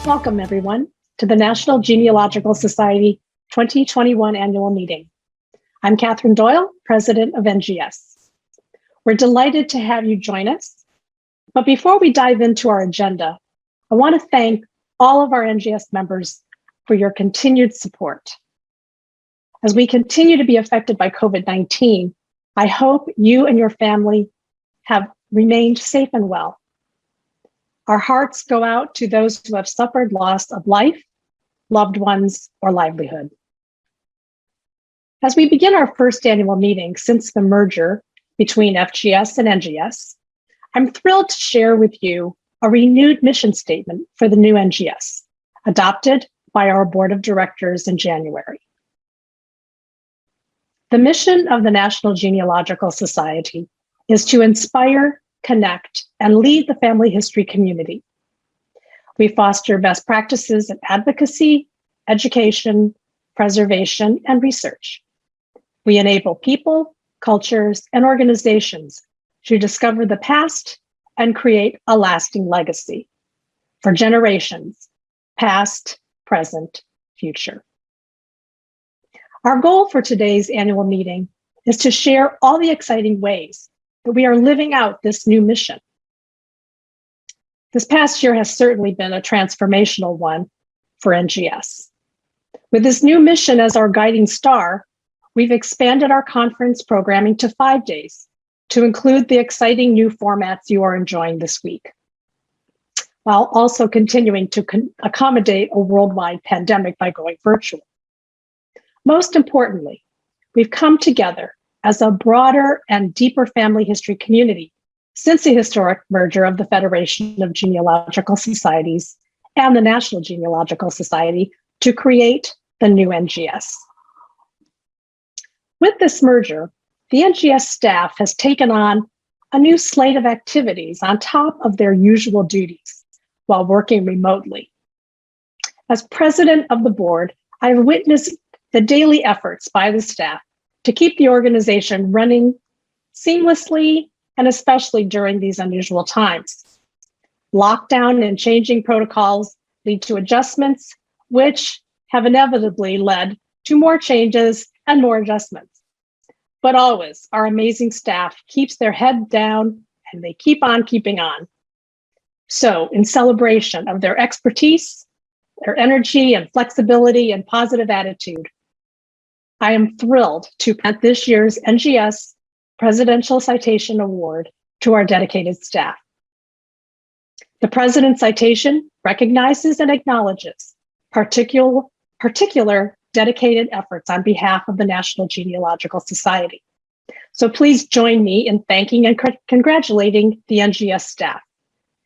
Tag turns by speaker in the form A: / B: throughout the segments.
A: Welcome, everyone, to the National Genealogical Society 2021 annual meeting. I'm Catherine Doyle, president of NGS. We're delighted to have you join us. But before we dive into our agenda, I want to thank all of our NGS members for your continued support. As we continue to be affected by COVID-19, I hope you and your family have remained safe and well. Our hearts go out to those who have suffered loss of life, loved ones, or livelihood. As we begin our first annual meeting since the merger between FGS and NGS, I'm thrilled to share with you a renewed mission statement for the new NGS, adopted by our board of directors in January. The mission of the National Genealogical Society is to inspire, connect, and lead the family history community. We foster best practices in advocacy, education, preservation, and research. We enable people, cultures, and organizations to discover the past and create a lasting legacy for generations, past, present, future. Our goal for today's annual meeting is to share all the exciting ways that we are living out this new mission. This past year has certainly been a transformational one for NGS. With this new mission as our guiding star, we've expanded our conference programming to 5 days to include the exciting new formats you are enjoying this week, while also continuing to accommodate a worldwide pandemic by going virtual. Most importantly, we've come together as a broader and deeper family history community since the historic merger of the Federation of Genealogical Societies and the National Genealogical Society to create the new NGS. With this merger, the NGS staff has taken on a new slate of activities on top of their usual duties while working remotely. As president of the board, I've witnessed the daily efforts by the staff to keep the organization running seamlessly, and especially during these unusual times. Lockdown and changing protocols lead to adjustments, which have inevitably led to more changes and more adjustments. But always, our amazing staff keeps their head down and they keep on keeping on. So in celebration of their expertise, their energy and flexibility and positive attitude, I am thrilled to present this year's NGS Presidential Citation Award to our dedicated staff. The President's Citation recognizes and acknowledges particular dedicated efforts on behalf of the National Genealogical Society. So please join me in thanking and congratulating the NGS staff,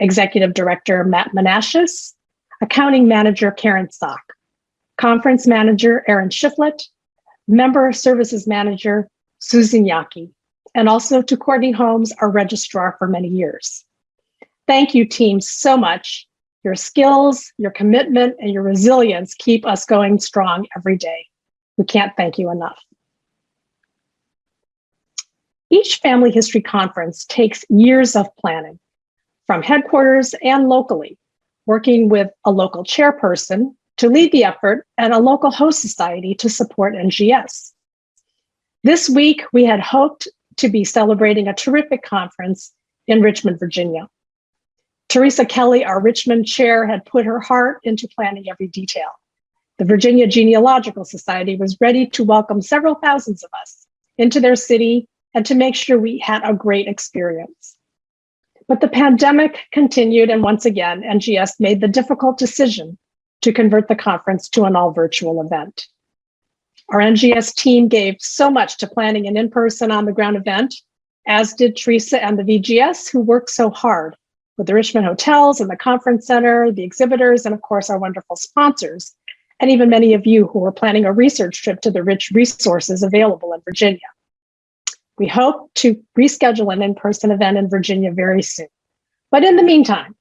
A: Executive Director Matt Menashes, Accounting Manager Karen Sock, Conference Manager Aaron Shiflett, Member Services Manager Susan Yaki, and also to Courtney Holmes, our registrar for many years. Thank you, team, so much. Your skills, your commitment, and your resilience keep us going strong every day. We can't thank you enough. Each family history conference takes years of planning, from headquarters and locally, working with a local chairperson to lead the effort and a local host society to support NGS. This week, we had hoped to be celebrating a terrific conference in Richmond, Virginia. Teresa Kelly, our Richmond chair, had put her heart into planning every detail. The Virginia Genealogical Society was ready to welcome several thousands of us into their city and to make sure we had a great experience. But the pandemic continued, and once again, NGS made the difficult decision to convert the conference to an all-virtual event. Our NGS team gave so much to planning an in-person on-the-ground event, as did Teresa and the VGS, who worked so hard with the Richmond hotels and the conference center, the exhibitors, and of course, our wonderful sponsors, and even many of you who were planning a research trip to the rich resources available in Virginia. We hope to reschedule an in-person event in Virginia very soon. But in the meantime,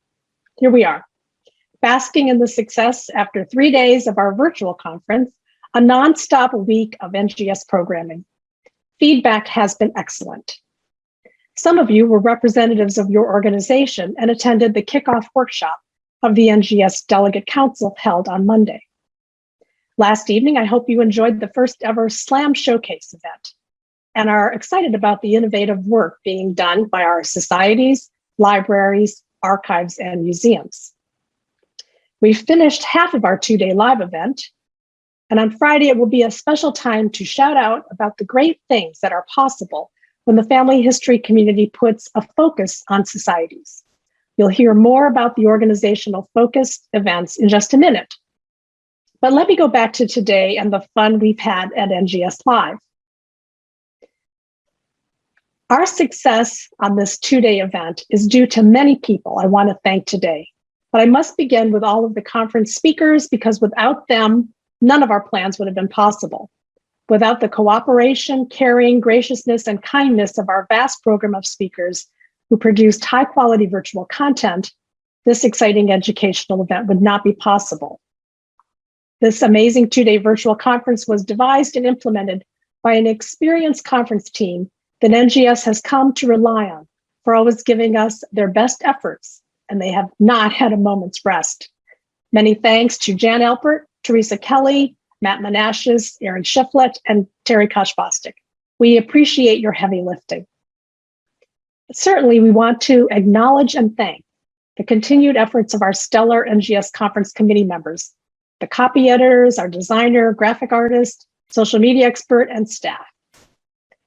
A: here we are, basking in the success after 3 days of our virtual conference, a nonstop week of NGS programming. Feedback has been excellent. Some of you were representatives of your organization and attended the kickoff workshop of the NGS Delegate Council held on Monday. Last evening, I hope you enjoyed the first ever Slam Showcase event and are excited about the innovative work being done by our societies, libraries, archives, and museums. We finished half of our two-day live event, and on Friday, it will be a special time to shout out about the great things that are possible when the family history community puts a focus on societies. You'll hear more about the organizational focused events in just a minute. But let me go back to today and the fun we've had at NGS Live. Our success on this two-day event is due to many people I want to thank today. But I must begin with all of the conference speakers because without them, none of our plans would have been possible. Without the cooperation, caring, graciousness, and kindness of our vast program of speakers who produced high-quality virtual content, this exciting educational event would not be possible. This amazing two-day virtual conference was devised and implemented by an experienced conference team that NGS has come to rely on for always giving us their best efforts, and they have not had a moment's rest. Many thanks to Jan Alpert, Teresa Kelly, Matt Menashes, Aaron Shiflett, and Terry Koshbostic. We appreciate your heavy lifting. Certainly, we want to acknowledge and thank the continued efforts of our stellar NGS conference committee members, the copy editors, our designer, graphic artist, social media expert, and staff.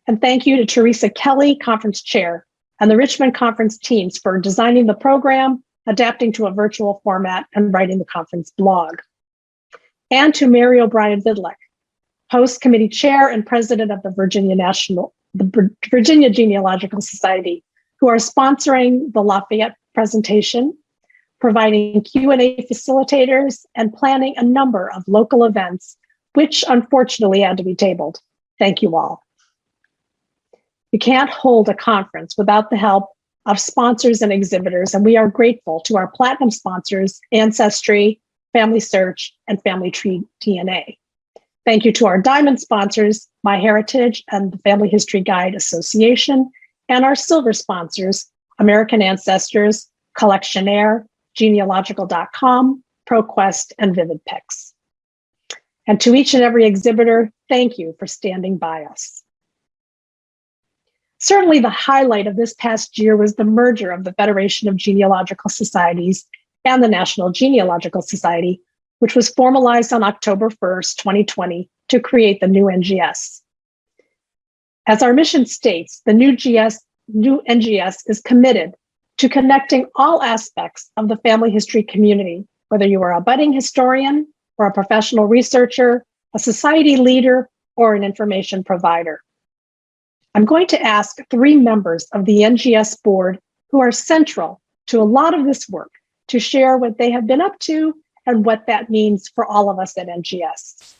A: And thank you to Teresa Kelly, conference chair, and the Richmond conference teams for designing the program, adapting to a virtual format, and writing the conference blog. And to Mary O'Brien Vidlek, host committee chair and president of the Virginia Genealogical Society, who are sponsoring the Lafayette presentation, providing Q&A facilitators, and planning a number of local events, which unfortunately had to be tabled. Thank you all. You can't hold a conference without the help of sponsors and exhibitors, and we are grateful to our platinum sponsors, Ancestry, Family Search, and Family Tree DNA. Thank you to our diamond sponsors, MyHeritage and the Family History Guide Association, and our silver sponsors, American Ancestors, Collectionaire, Genealogical.com, ProQuest, and VividPix. And to each and every exhibitor, thank you for standing by us. Certainly the highlight of this past year was the merger of the Federation of Genealogical Societies and the National Genealogical Society, which was formalized on October 1st, 2020, to create the new NGS. As our mission states, the new NGS is committed to connecting all aspects of the family history community, whether you are a budding historian or a professional researcher, a society leader, or an information provider. I'm going to ask three members of the NGS board who are central to a lot of this work to share what they have been up to and what that means for all of us at NGS.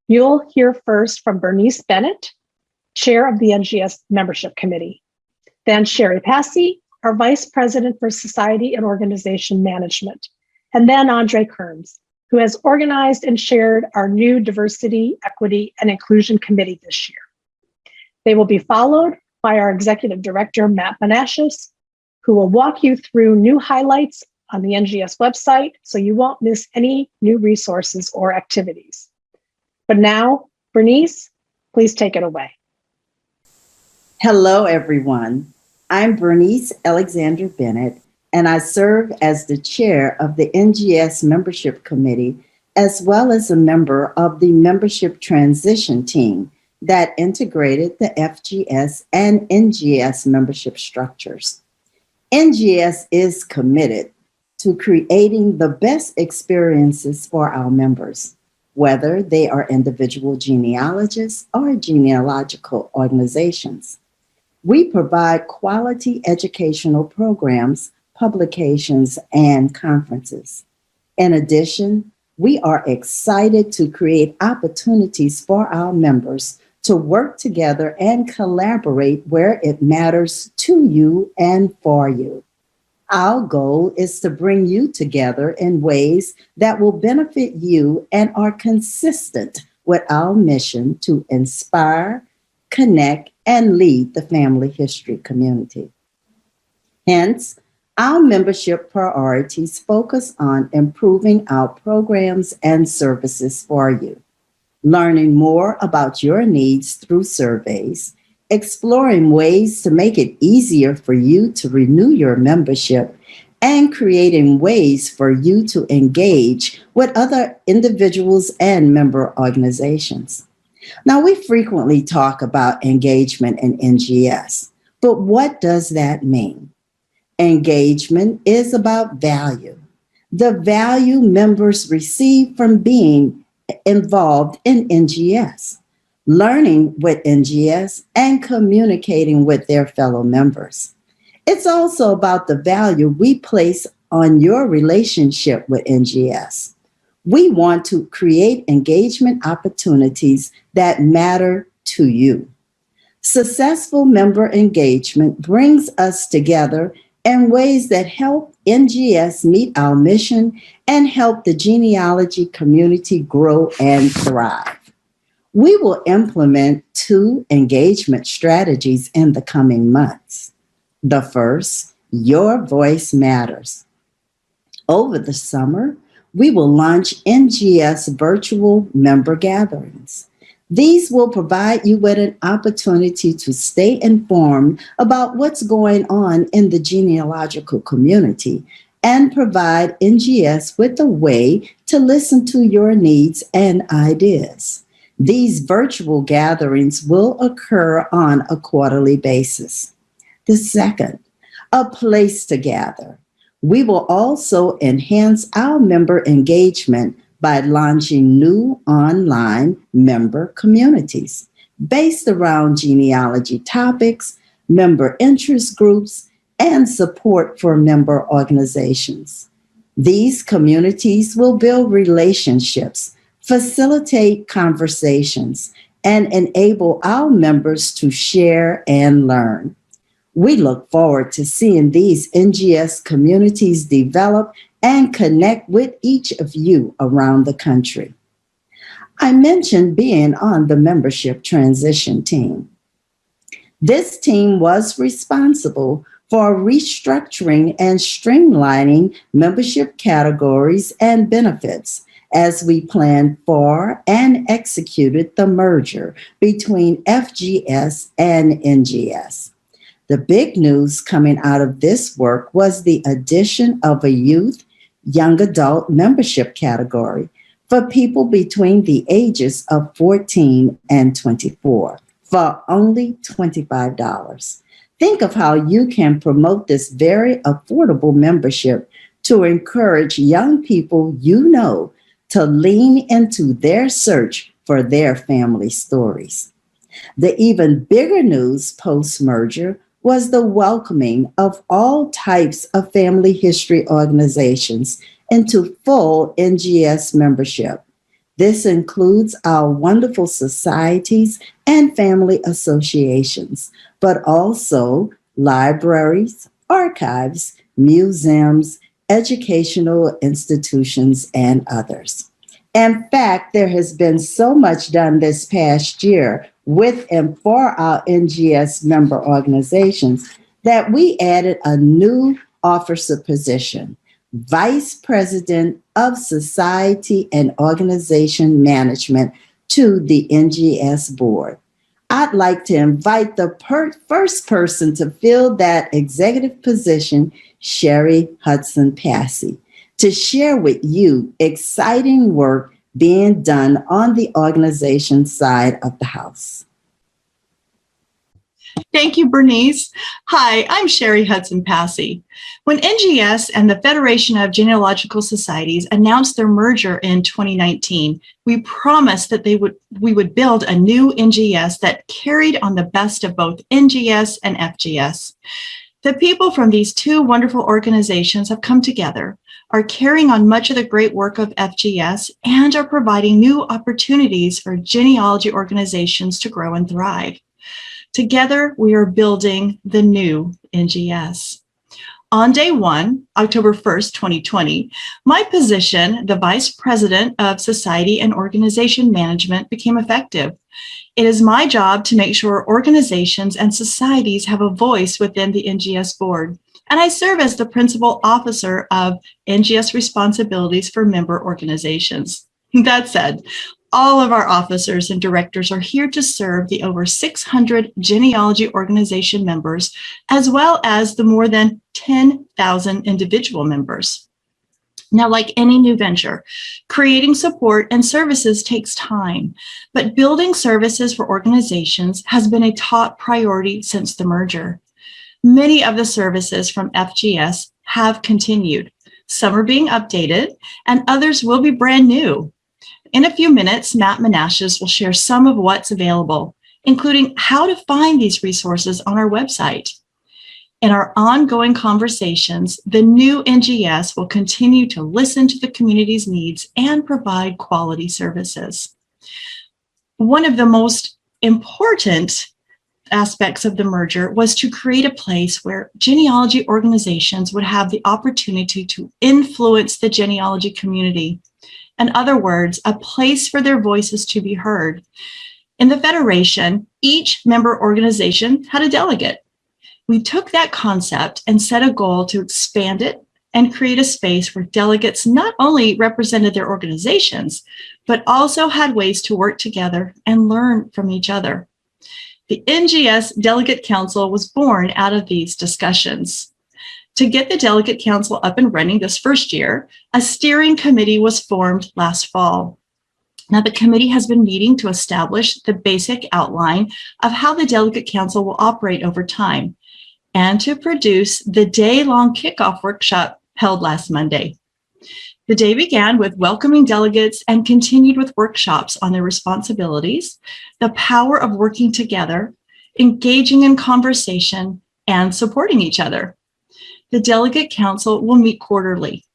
A: You'll hear first from Bernice Bennett, chair of the NGS membership committee. Then Sherry Passy, our vice president for society and organization management. And then Andre Kearns, who has organized and chaired our new diversity, equity, and inclusion committee this year. They will be followed by our executive director, Matt Menashes, who will walk you through new highlights on the NGS website so you won't miss any new resources or activities. But now, Bernice, please take it away.
B: Hello, everyone. I'm Bernice Alexander Bennett, and I serve as the chair of the NGS membership committee, as well as a member of the membership transition team that integrated the FGS and NGS membership structures. NGS is committed to creating the best experiences for our members, whether they are individual genealogists or genealogical organizations. We provide quality educational programs, publications, and conferences. In addition, we are excited to create opportunities for our members to work together and collaborate where it matters to you and for you. Our goal is to bring you together in ways that will benefit you and are consistent with our mission to inspire, connect, and lead the family history community. Hence, Our membership priorities focus on improving our programs and services for you, learning more about your needs through surveys, exploring ways to make it easier for you to renew your membership, and creating ways for you to engage with other individuals and member organizations. Now, we frequently talk about engagement in NGS, but what does that mean? Engagement is about value, the value members receive from being involved in NGS, learning with NGS, and communicating with their fellow members. It's also about the value we place on your relationship with NGS. We want to create engagement opportunities that matter to you. Successful member engagement brings us together in ways that help NGS meet our mission and help the genealogy community grow and thrive. We will implement 2 engagement strategies in the coming months. The first, Your Voice Matters. Over the summer, we will launch NGS virtual member gatherings. These will provide you with an opportunity to stay informed about what's going on in the genealogical community and provide NGS with a way to listen to your needs and ideas. These virtual gatherings will occur on a quarterly basis. The second, a place to gather. We will also enhance our member engagement by launching new online member communities based around genealogy topics, member interest groups, and support for member organizations. These communities will build relationships, facilitate conversations, and enable our members to share and learn. We look forward to seeing these NGS communities develop and connect with each of you around the country. I mentioned being on the membership transition team. This team was responsible for restructuring and streamlining membership categories and benefits as we planned for and executed the merger between FGS and NGS. The big news coming out of this work was the addition of a youth, young adult membership category for people between the ages of 14 and 24 for only $25. Think of how you can promote this very affordable membership to encourage young people you know to lean into their search for their family stories. The even bigger news post-merger was the welcoming of all types of family history organizations into full NGS membership. This includes our wonderful societies and family associations, but also libraries, archives, museums, educational institutions, and others. In fact, there has been so much done this past year with and for our NGS member organizations that we added a new officer position, Vice President of Society and Organization Management, to the NGS board. I'd like to invite the first person to fill that executive position, Sherry Hudson Passy, to share with you exciting work being done on the organization side of the house.
C: Thank you, Bernice. Hi, I'm Sherry Hudson Passy. When NGS and the Federation of Genealogical Societies announced their merger in 2019, we promised that we would build a new NGS that carried on the best of both NGS and FGS. The people from these 2 wonderful organizations have come together, are carrying on much of the great work of FGS, and are providing new opportunities for genealogy organizations to grow and thrive. Together, we are building the new NGS. On day 1, October 1st, 2020, my position, the Vice President of Society and Organization Management, became effective. It is my job to make sure organizations and societies have a voice within the NGS board, and I serve as the principal officer of NGS responsibilities for member organizations. That said, all of our officers and directors are here to serve the over 600 genealogy organization members, as well as the more than 10,000 individual members. Now, like any new venture, creating support and services takes time, but building services for organizations has been a top priority since the merger. Many of the services from FGS have continued. Some are being updated, and others will be brand new. In a few minutes, Matt Menashes will share some of what's available, including how to find these resources on our website. In our ongoing conversations, the new NGS will continue to listen to the community's needs and provide quality services. One of the most important aspects of the merger was to create a place where genealogy organizations would have the opportunity to influence the genealogy community. In other words, a place for their voices to be heard. In the Federation, each member organization had a delegate. We took that concept and set a goal to expand it and create a space where delegates not only represented their organizations, but also had ways to work together and learn from each other. The NGS Delegate Council was born out of these discussions. To get the Delegate Council up and running this first year, a steering committee was formed last fall. Now, the committee has been meeting to establish the basic outline of how the Delegate Council will operate over time, and to produce the day-long kickoff workshop held last Monday. The day began with welcoming delegates and continued with workshops on their responsibilities, the power of working together, engaging in conversation, and supporting each other. The Delegate Council will meet quarterly.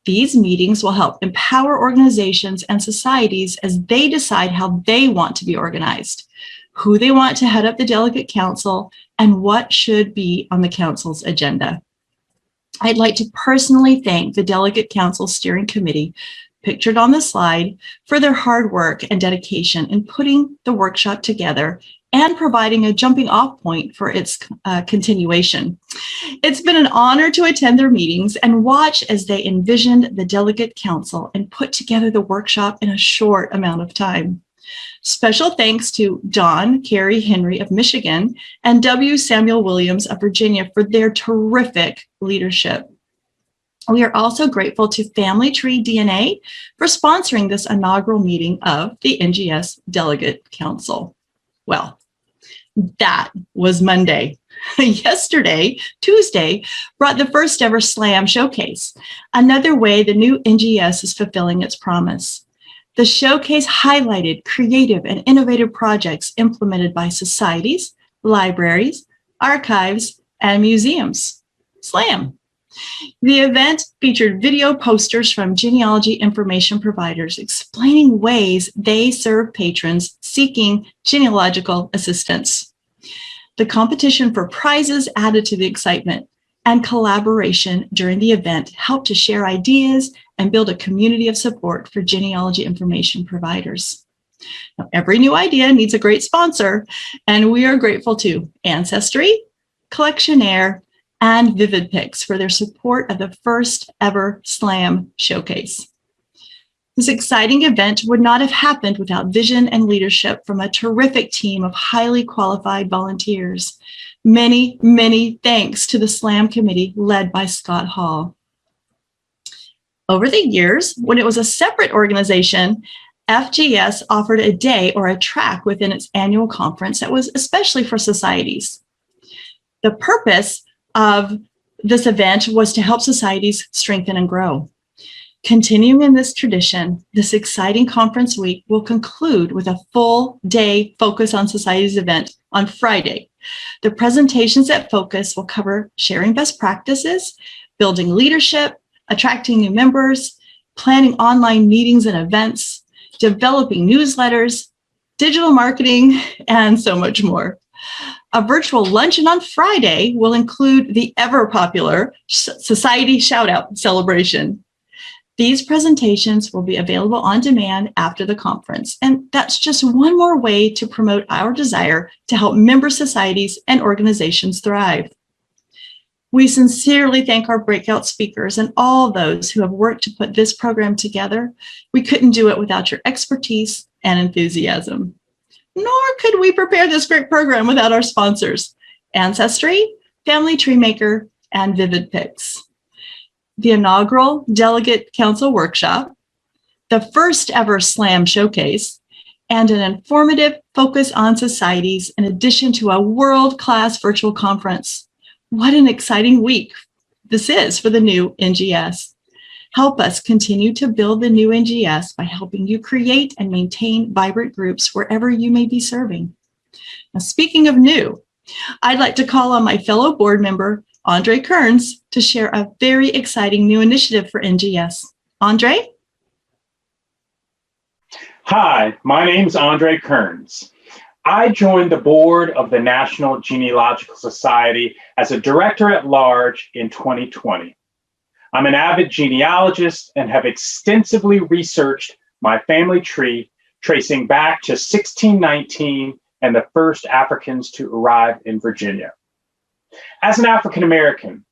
C: These meetings will help empower organizations and societies as they decide how they want to be organized, who they want to head up the Delegate Council, and what should be on the Council's agenda. I'd like to personally thank the Delegate Council Steering Committee, pictured on the slide, for their hard work and dedication in putting the workshop together and providing a jumping off point for its continuation. It's been an honor to attend their meetings and watch as they envisioned the Delegate Council and put together the workshop in a short amount of time. Special thanks to Don Carey Henry of Michigan and W. Samuel Williams of Virginia for their terrific leadership. We are also grateful to Family Tree DNA for sponsoring this inaugural meeting of the NGS Delegate Council. Well, that was Monday. Yesterday, Tuesday, brought the first ever SLAM showcase, another way the new NGS is fulfilling its promise. The showcase highlighted creative and innovative projects implemented by societies, libraries, archives, and museums. SLAM. The event featured video posters from genealogy information providers explaining ways they serve patrons seeking genealogical assistance. The competition for prizes added to the excitement, and collaboration during the event helped to share ideas and build a community of support for genealogy information providers. Now, every new idea needs a great sponsor, and we are grateful to Ancestry, Collectionaire, and VividPix for their support of the first ever SLAM showcase. This exciting event would not have happened without vision and leadership from a terrific team of highly qualified volunteers. Many, many thanks to the SLAM committee led by Scott Hall. Over the years, when it was a separate organization, FGS offered a day or a track within its annual conference that was especially for societies. The purpose of this event was to help societies strengthen and grow. Continuing in this tradition, this exciting conference week will conclude with a full day Focus on Societies event on Friday. The presentations at Focus will cover sharing best practices, building leadership, attracting new members, planning online meetings and events, developing newsletters, digital marketing, and so much more. A virtual luncheon on Friday will include the ever popular Society Shoutout celebration. These presentations will be available on demand after the conference, and that's just one more way to promote our desire to help member societies and organizations thrive. We sincerely thank our breakout speakers and all those who have worked to put this program together. We couldn't do it without your expertise and enthusiasm. Nor could we prepare this great program without our sponsors, Ancestry, Family Tree Maker, and Vivid Pics. The inaugural Delegate Council Workshop, the first ever SLAM Showcase, and an informative focus on societies in addition to a world-class virtual conference. What an exciting week this is for the new NGS. Help us continue to build the new NGS by helping you create and maintain vibrant groups wherever you may be serving. Now, speaking of new, I'd like to call on my fellow board member, Andre Kearns, to share a very exciting new initiative for NGS. Andre?
D: Hi, my name's Andre Kearns. I joined the board of the National Genealogical Society as a director at large in 2020. I'm an avid genealogist and have extensively researched my family tree, tracing back to 1619 and the first Africans to arrive in Virginia. As an African American,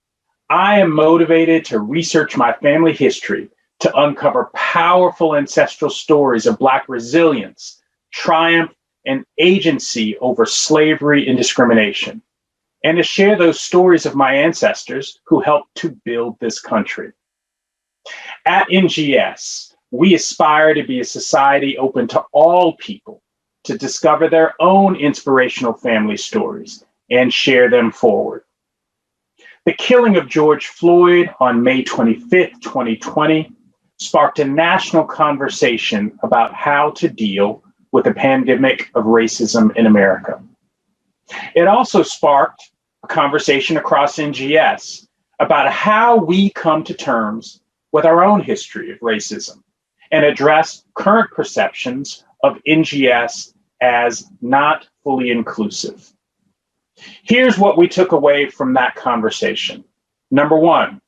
D: I am motivated to research my family history to uncover powerful ancestral stories of Black resilience, triumph, and agency over slavery and discrimination, and to share those stories of my ancestors who helped to build this country. At NGS, we aspire to be a society open to all people to discover their own inspirational family stories and share them forward. The killing of George Floyd on May 25th, 2020, sparked a national conversation about how to deal with the pandemic of racism in America. It also sparked a conversation across NGS about how we come to terms with our own history of racism and address current perceptions of NGS as not fully inclusive. Here's what we took away from that conversation. Number one,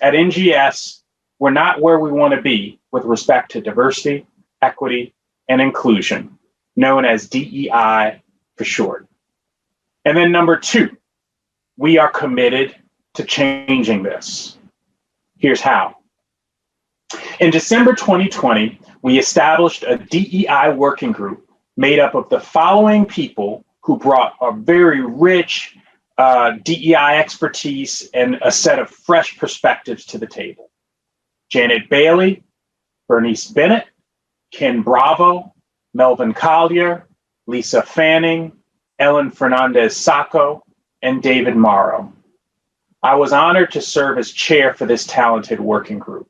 D: at NGS, we're not where we want to be with respect to diversity, equity, and inclusion, known as DEI for short. And then number two, we are committed to changing this. Here's how. In December 2020, we established a DEI working group made up of the following people who brought a very rich DEI expertise and a set of fresh perspectives to the table. Janet Bailey, Bernice Bennett, Ken Bravo, Melvin Collier, Lisa Fanning, Ellen Fernandez-Sacco, and David Morrow. I was honored to serve as chair for this talented working group.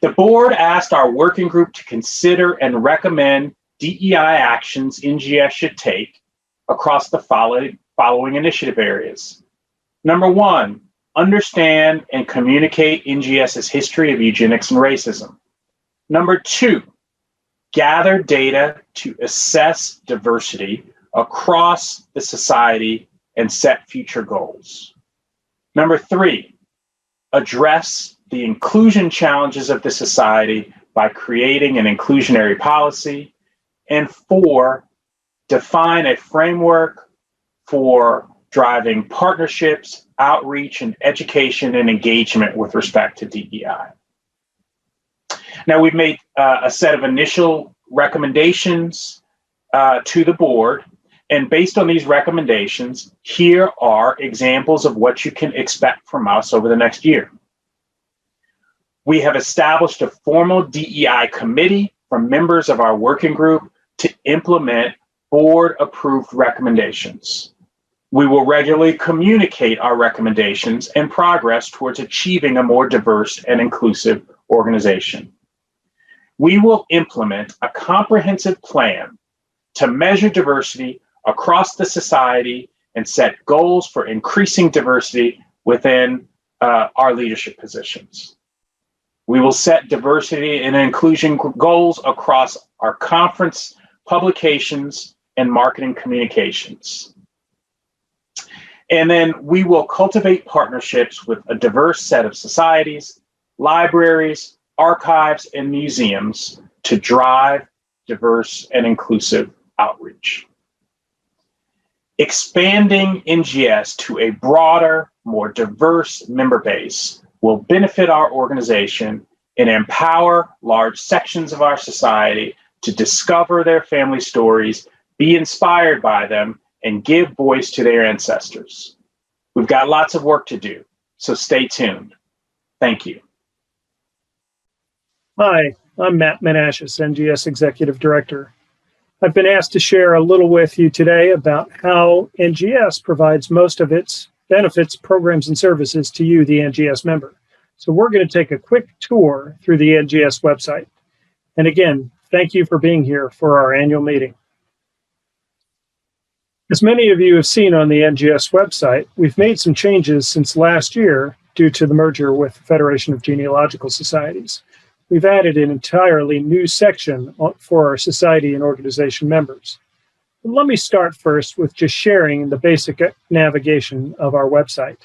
D: The board asked our working group to consider and recommend DEI actions NGS should take across the following initiative areas. Number one, understand and communicate NGS's history of eugenics and racism. Number two, gather data to assess diversity across the society and set future goals. Number three, address the inclusion challenges of the society by creating an inclusionary policy. And four, define a framework for driving partnerships, outreach, and education and engagement with respect to DEI. Now, we've made a set of initial recommendations to the board, and based on these recommendations, here are examples of what you can expect from us over the next year. We have established a formal DEI committee from members of our working group to implement board-approved recommendations. We will regularly communicate our recommendations and progress towards achieving a more diverse and inclusive organization. We will implement a comprehensive plan to measure diversity across the society and set goals for increasing diversity within our leadership positions. We will set diversity and inclusion goals across our conference, publications, and marketing communications. And then we will cultivate partnerships with a diverse set of societies, libraries, archives, and museums to drive diverse and inclusive outreach. Expanding NGS to a broader, more diverse member base will benefit our organization and empower large sections of our society to discover their family stories, be inspired by them, and give voice to their ancestors. We've got lots of work to do, so stay tuned. Thank you.
E: Hi, I'm Matt Menashes, NGS Executive Director. I've been asked to share a little with you today about how NGS provides most of its benefits, programs, and services to you, the NGS member. So we're going to take a quick tour through the NGS website. And again, thank you for being here for our annual meeting. As many of you have seen on the NGS website, we've made some changes since last year due to the merger with the Federation of Genealogical Societies. We've added an entirely new section for our society and organization members. Let me start first with just sharing the basic navigation of our website.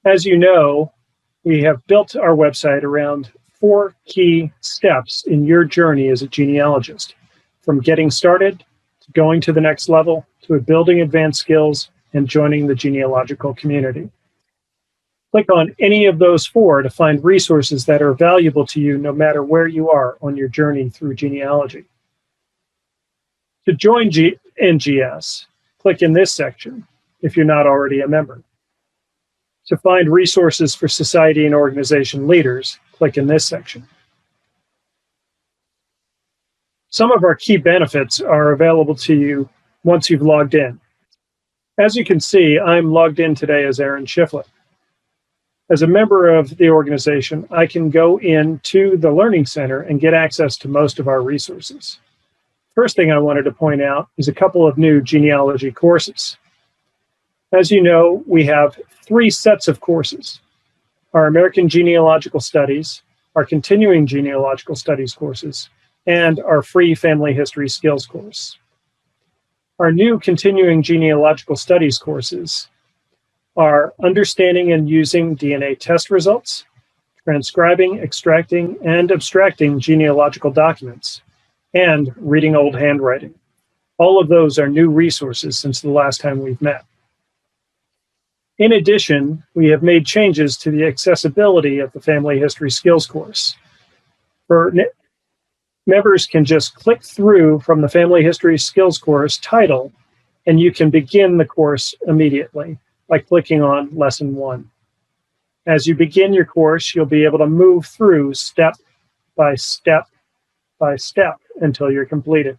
E: As you know, we have built our website around 4 key steps in your journey as a genealogist, from getting started, to going to the next level, to building advanced skills, and joining the genealogical community. Click on any of those 4 to find resources that are valuable to you no matter where you are on your journey through genealogy. To join NGS, click in this section if you're not already a member. To find resources for society and organization leaders, click in this section. Some of our key benefits are available to you once you've logged in. As you can see, I'm logged in today as Aaron Shiflett. As a member of the organization, I can go into the Learning Center and get access to most of our resources. First thing I wanted to point out is a couple of new genealogy courses. As you know, we have 3 sets of courses: our American Genealogical Studies, our Continuing Genealogical Studies courses, and our free Family History Skills course. Our new Continuing Genealogical Studies courses are understanding and using DNA test results, transcribing, extracting, and abstracting genealogical documents, and reading old handwriting. All of those are new resources since the last time we've met. In addition, we have made changes to the accessibility of the Family History Skills course. Members can just click through from the Family History Skills course title, and you can begin the course immediately by clicking on Lesson 1. As you begin your course, you'll be able to move through step by step by step until you're completed.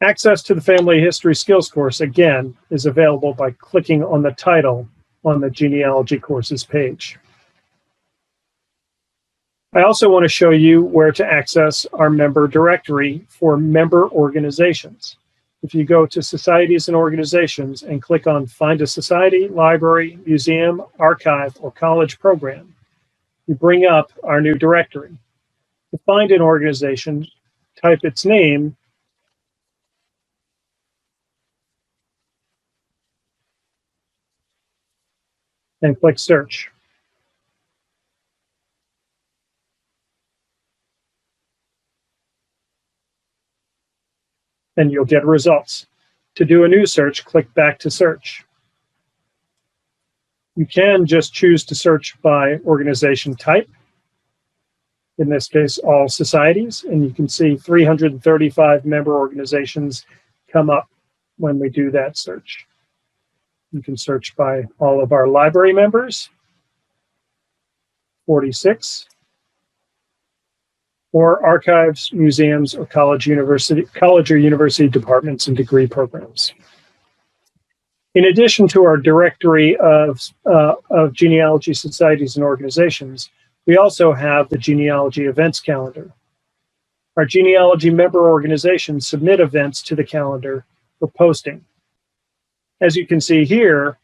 E: Access to the Family History Skills course, again, is available by clicking on the title on the Genealogy Courses page. I also want to show you where to access our member directory for member organizations. If you go to Societies and Organizations and click on Find a Society, Library, Museum, Archive, or College Program, you bring up our new directory. To find an organization, type its name and click Search. And you'll get results. To do a new search, click back to search. You can just choose to search by organization type. In this case, all societies, and you can see 335 member organizations come up when we do that search. You can search by all of our library members, 46, or archives, museums, or college or university departments and degree programs. In addition to our directory of genealogy societies and organizations, we also have the genealogy events calendar. Our genealogy member organizations submit events to the calendar for posting. As you can see here,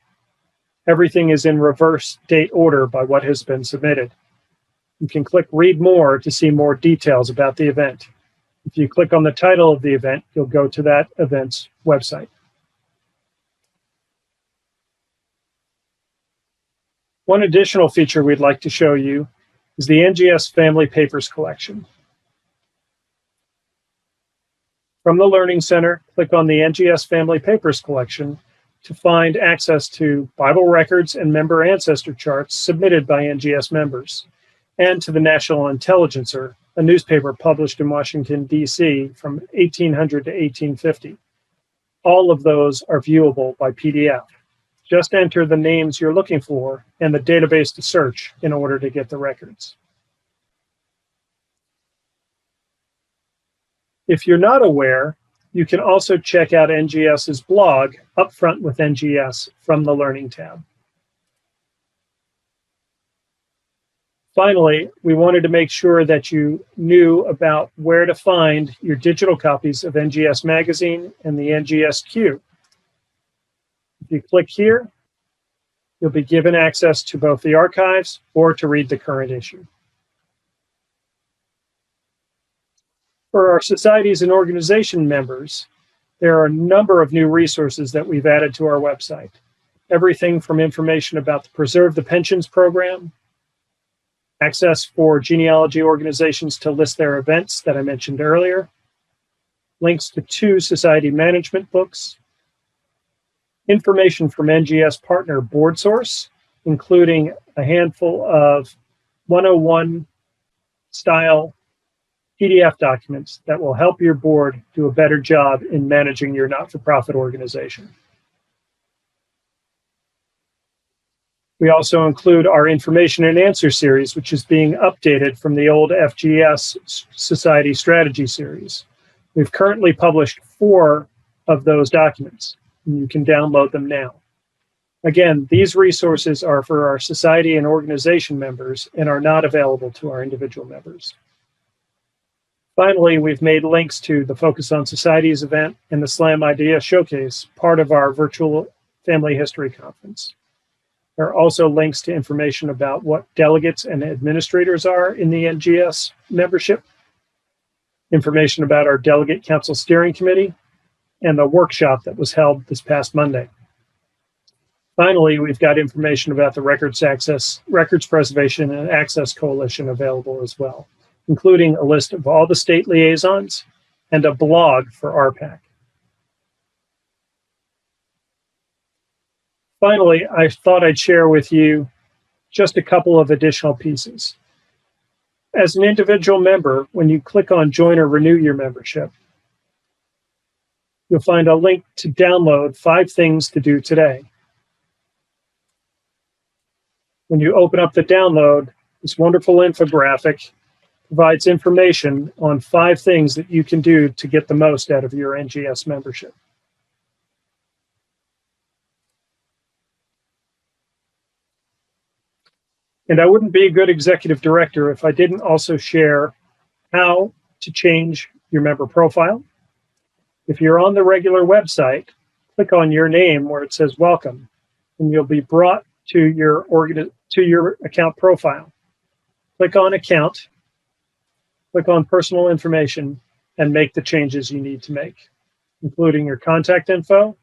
E: everything is in reverse date order by what has been submitted. You can click Read More to see more details about the event. If you click on the title of the event, you'll go to that event's website. One additional feature we'd like to show you is the NGS Family Papers collection. From the Learning Center, click on the NGS Family Papers collection to find access to Bible records and member ancestor charts submitted by NGS members, and to the National Intelligencer, a newspaper published in Washington, D.C. from 1800 to 1850. All of those are viewable by PDF. Just enter the names you're looking for and the database to search in order to get the records. If you're not aware, you can also check out NGS's blog, Upfront with NGS, from the Learning tab. Finally, we wanted to make sure that you knew about where to find your digital copies of NGS Magazine and the NGSQ. If you click here, you'll be given access to both the archives or to read the current issue. For our societies and organization members, there are a number of new resources that we've added to our website. Everything from information about the Preserve the Pensions program, access for genealogy organizations to list their events that I mentioned earlier, links to 2 society management books, information from NGS partner BoardSource, including a handful of 101 style PDF documents that will help your board do a better job in managing your not-for-profit organization. We also include our Information and Answer series, which is being updated from the old FGS Society Strategy series. We've currently published 4 of those documents, and you can download them now. Again, these resources are for our society and organization members and are not available to our individual members. Finally, we've made links to the Focus on Societies event and the SLAM Idea Showcase, part of our virtual Family History Conference. There are also links to information about what delegates and administrators are in the NGS membership, information about our Delegate Council Steering Committee, and the workshop that was held this past Monday. Finally, we've got information about the Records Preservation and Access Coalition available as well, including a list of all the state liaisons and a blog for RPAC. Finally, I thought I'd share with you just a couple of additional pieces. As an individual member, when you click on Join or Renew Your Membership, you'll find a link to download 5 things to do today. When you open up the download, this wonderful infographic provides information on 5 things that you can do to get the most out of your NGS membership. And I wouldn't be a good executive director if I didn't also share how to change your member profile. If you're on the regular website, click on your name where it says welcome, and you'll be brought to your account profile. Click on account, click on personal information, and make the changes you need to make, including your contact info,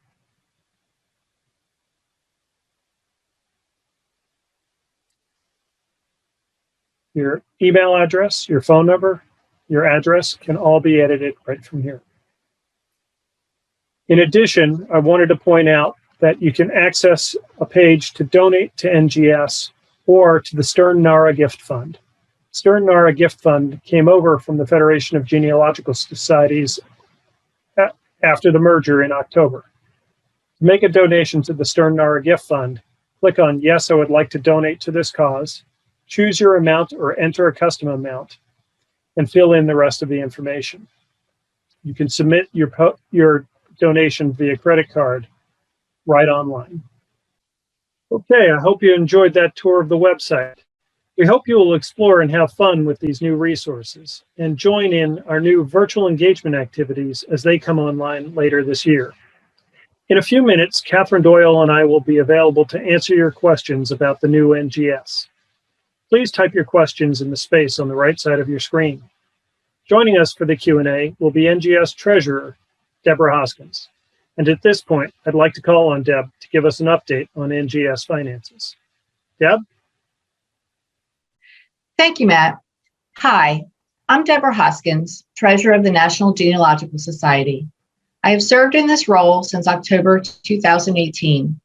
E: your email address, your phone number, your address can all be edited right from here. In addition, I wanted to point out that you can access a page to donate to NGS or to the Stern Nara Gift Fund. Stern Nara Gift Fund came over from the Federation of Genealogical Societies after the merger in October. To make a donation to the Stern Nara Gift Fund, click on Yes, I would like to donate to this cause, choose your amount or enter a custom amount, and fill in the rest of the information. You can submit your donation via credit card right online. Okay, I hope you enjoyed that tour of the website. We hope you will explore and have fun with these new resources and join in our new virtual engagement activities as they come online later this year. In a few minutes, Catherine Doyle and I will be available to answer your questions about the new NGS. Please type your questions in the space on the right side of your screen. Joining us for the Q&A will be NGS Treasurer, Deborah Hoskins. And at this point, I'd like to call on Deb to give us an update on NGS finances. Deb?
F: Thank you, Matt. Hi, I'm Deborah Hoskins, Treasurer of the National Genealogical Society. I have served in this role since October 2018.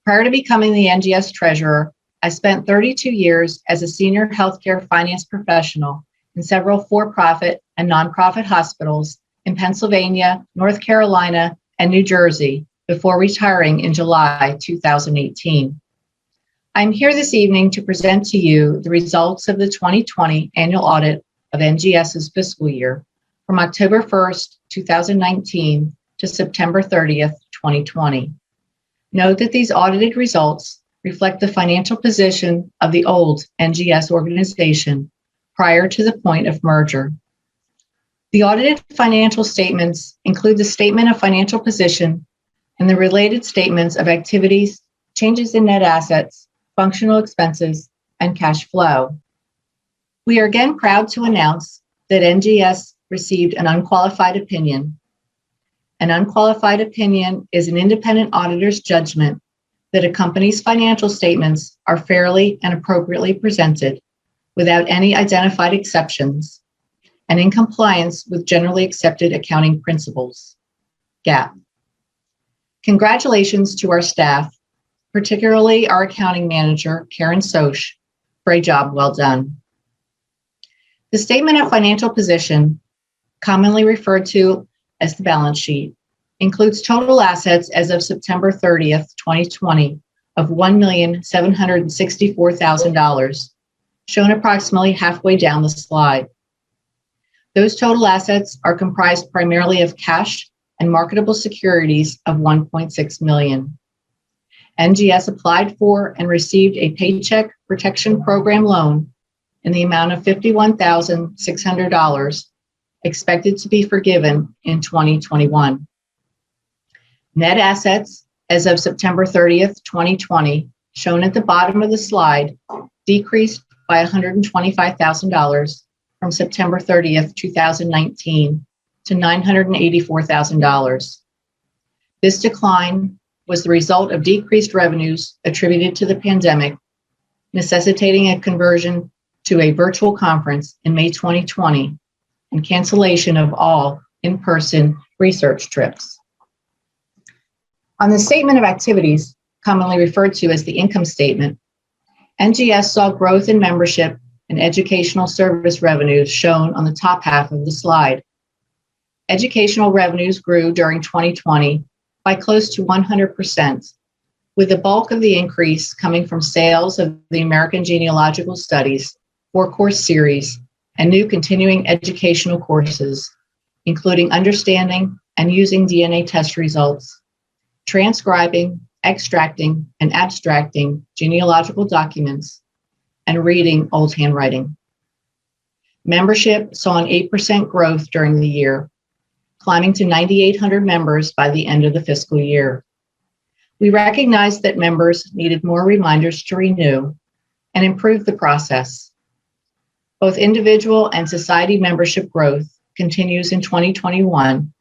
F: Prior to becoming the NGS Treasurer, I spent 32 years as a senior healthcare finance professional in several for-profit and nonprofit hospitals in Pennsylvania, North Carolina, and New Jersey before retiring in July 2018. I'm here this evening to present to you the results of the 2020 annual audit of NGS's fiscal year from October 1st, 2019 to September 30th, 2020. Note that these audited results reflect the financial position of the old NGS organization prior to the point of merger. The audited financial statements include the statement of financial position and the related statements of activities, changes in net assets, functional expenses, and cash flow. We are again proud to announce that NGS received an unqualified opinion. An unqualified opinion is an independent auditor's judgment that a company's financial statements are fairly and appropriately presented without any identified exceptions and in compliance with generally accepted accounting principles, GAAP. Congratulations to our staff, particularly our accounting manager, Karen Soch, for a job well done. The statement of financial position, commonly referred to as the balance sheet, includes total assets as of September 30th, 2020 of $1,764,000, shown approximately halfway down the slide. Those total assets are comprised primarily of cash and marketable securities of $1.6 million. NGS applied for and received a Paycheck Protection Program loan in the amount of $51,600, expected to be forgiven in 2021. Net assets as of September 30th, 2020, shown at the bottom of the slide, decreased by $125,000 from September 30th, 2019 to $984,000. This decline was the result of decreased revenues attributed to the pandemic, necessitating a conversion to a virtual conference in May 2020 and cancellation of all in-person research trips. On the statement of activities, commonly referred to as the income statement, NGS saw growth in membership and educational service revenues shown on the top half of the slide. Educational revenues grew during 2020 by close to 100%, with the bulk of the increase coming from sales of the American Genealogical Studies 4-course series and new continuing educational courses, including understanding and using DNA test results, transcribing, extracting, and abstracting genealogical documents, and reading old handwriting. Membership saw an 8% growth during the year, climbing to 9,800 members by the end of the fiscal year. We recognized that members needed more reminders to renew and improve the process. Both individual and society membership growth continues in 2021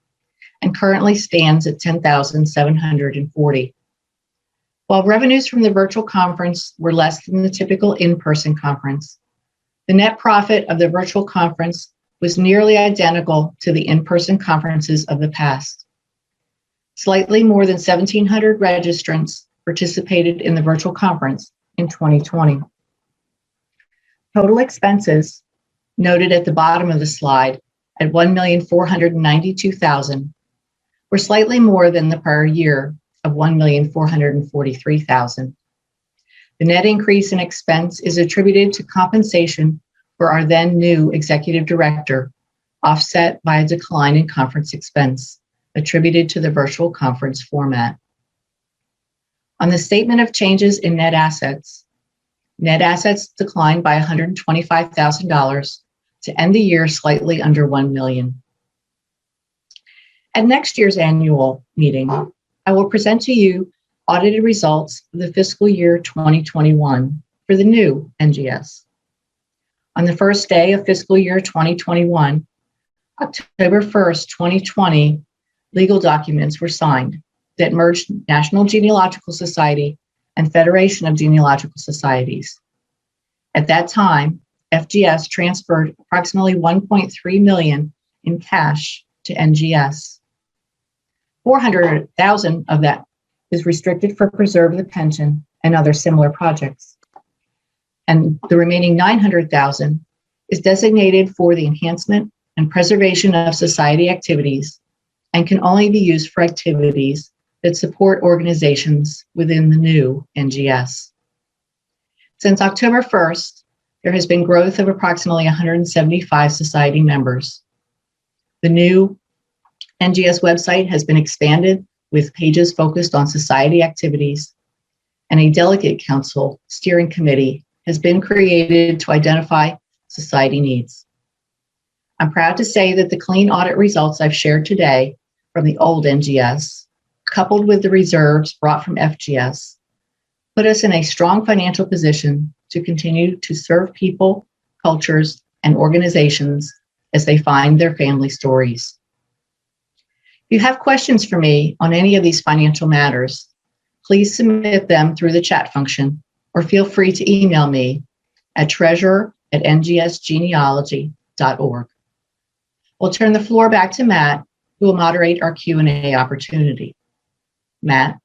F: and currently stands at 10,740. While revenues from the virtual conference were less than the typical in-person conference, the net profit of the virtual conference was nearly identical to the in-person conferences of the past. Slightly more than 1,700 registrants participated in the virtual conference in 2020. Total expenses, noted at the bottom of the slide at $1,492,000, were slightly more than the prior year of $1,443,000. The net increase in expense is attributed to compensation for our then new executive director, offset by a decline in conference expense attributed to the virtual conference format. On the statement of changes in net assets declined by $125,000 to end the year slightly under $1 million. At next year's annual meeting, I will present to you audited results for the fiscal year 2021 for the new NGS. On the first day of fiscal year 2021, October 1st, 2020, legal documents were signed that merged National Genealogical Society and Federation of Genealogical Societies. At that time, FGS transferred approximately $1.3 million in cash to NGS. $400,000 of that is restricted for Preserve the Pension and other similar projects. And the remaining $900,000 is designated for the enhancement and preservation of society activities and can only be used for activities that support organizations within the new NGS. Since October 1st, there has been growth of approximately 175 society members. The new NGS website has been expanded with pages focused on society activities, and a delegate council steering committee has been created to identify society needs. I'm proud to say that the clean audit results I've shared today from the old NGS, coupled with the reserves brought from FGS, put us in a strong financial position to continue to serve people, cultures, and organizations as they find their family stories. If you have questions for me on any of these financial matters, please submit them through the chat function or feel free to email me at treasurer@ngsgenealogy.org. We'll turn the floor back to Matt, who will moderate our Q&A opportunity. Matt?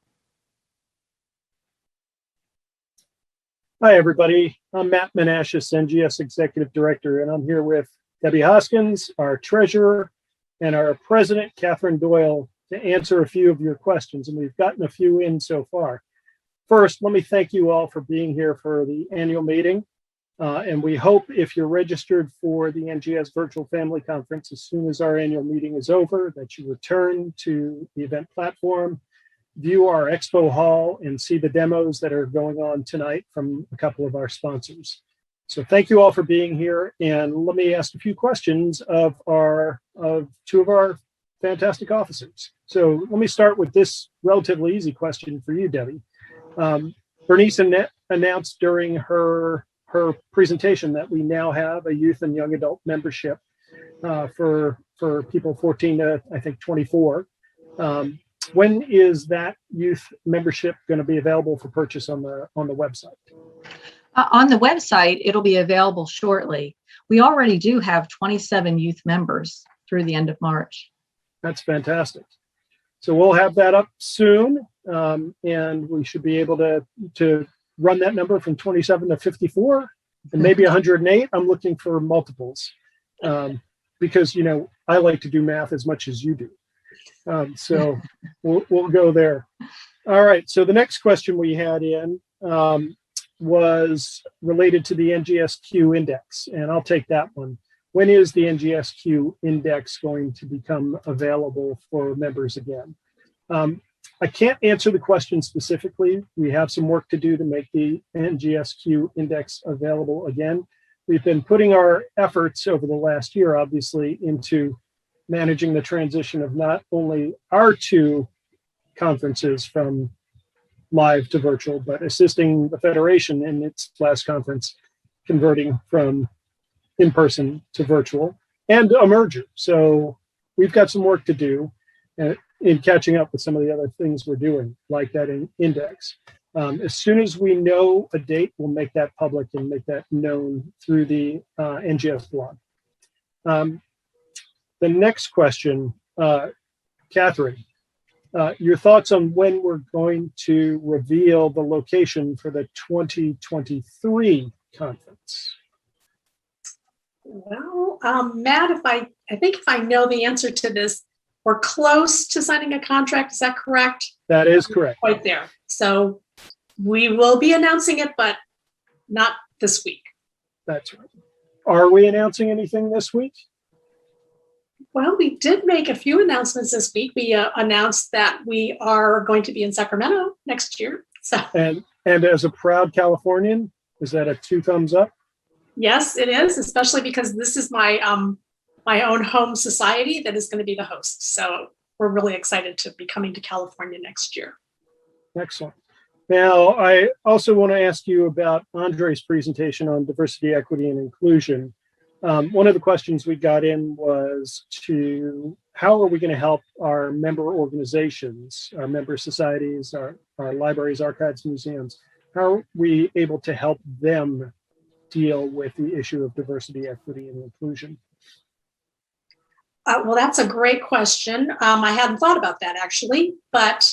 E: Hi, everybody. I'm Matt Menashes, NGS Executive Director, and I'm here with Debbie Hoskins, our Treasurer, and our President, Catherine Doyle, to answer a few of your questions, and we've gotten a few in so far. First, let me thank you all for being here for the annual meeting, and we hope if you're registered for the NGS Virtual Family Conference as soon as our annual meeting is over, that you return to the event platform, view our expo hall, and see the demos that are going on tonight from a couple of our sponsors. So thank you all for being here, and let me ask a few questions of two of our fantastic officers. So let me start with this relatively easy question for you, Debbie. Bernice announced during her presentation that we now have a youth and young adult membership for people 14 to, I think, 24. When is that youth membership going to be available for purchase on the website?
F: On the website, it'll be available shortly. We already do have 27 youth members through the end of March.
E: That's fantastic. So we'll have that up soon, and we should be able to run that number from 27 to 54 and maybe 108. I'm looking for multiples because, you know, I like to do math as much as you do. So we'll go there. All right. So the next question we had in was related to the NGSQ index, and I'll take that one. When is the NGSQ index going to become available for members again? I can't answer the question specifically. We have some work to do to make the NGSQ index available again. We've been putting our efforts over the last year, obviously, into managing the transition of not only our two conferences from live to virtual, but assisting the Federation in its last conference, converting from in-person to virtual, and a merger. So we've got some work to do in catching up with some of the other things we're doing, like that index. As soon as we know a date, we'll make that public and make that known through the NGS blog. The next question, Catherine, your thoughts on when we're going to reveal the location for the 2023 conference?
G: Well, Matt, I think if I know the answer to this, we're close to signing a contract. Is that correct?
E: That is correct.
G: Right there. So we will be announcing it, but not this week.
E: That's right. Are we announcing anything this week?
G: Well, we did make a few announcements this week. We announced that we are going to be in Sacramento next year. So,
E: and as a proud Californian, is that a 2 thumbs up?
G: Yes, it is, especially because this is my my own home society that is going to be the host. So we're really excited to be coming to California next year.
E: Excellent. Now, I also want to ask you about Andre's presentation on diversity, equity, and inclusion. One of the questions we got in was how are we going to help our member organizations, our member societies, our libraries, archives, museums? How are we able to help them deal with the issue of diversity, equity, and inclusion?
G: Well, that's a great question. I hadn't thought about that actually, but